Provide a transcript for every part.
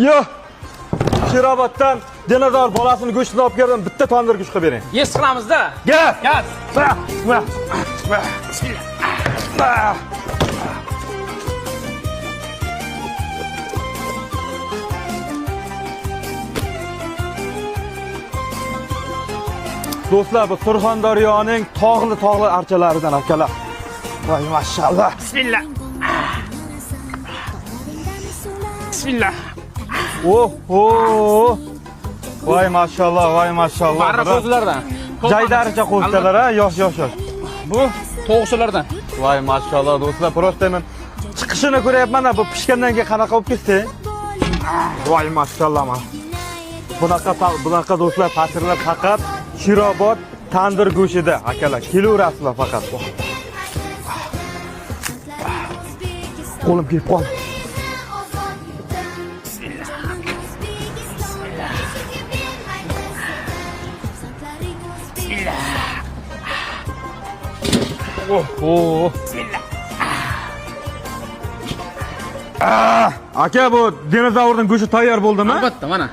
Yo. Sheroboddan dinozavr bolasini go'shtini olib keldim, bitta tandir go'sht qilib bering. Yes qilamizda. Gaz. Gaz. Do'stlar, bu Surxondaryoning tog'li archalaridan akalar. Voy mashallah. Bismillah. Bismillah. Oh. Voy mashallah, voy mashallah. Barra qo'zilardan. Jaydaricha qo'zchalar, ha, yosh. Bu to'g'silardan. Voy mashallah do'stlar, prosta men chiqishini ko'ryapman, bu pishgandan keyin qanaqa bo'lib ketdi? Voy mashallah man. Bunaqa do'stlar, ta'sirlar faqat Sherobod tandir go'shtida akalar. Kelaverasizlar faqat. Qo'lim kelib qoldi. Oh. Aka, bu dinozavrning go'shti tayyor bo'ldimi? Albatta, mana.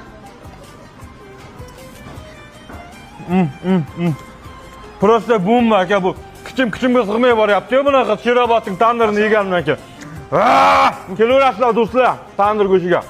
Prosta bomba aka, bu. Kichimga sig'may boryapti-ku bunaqa Sherobodning tandirini yegandan keyin. Kelaverasizlar do'stlar, tandir go'shtiga.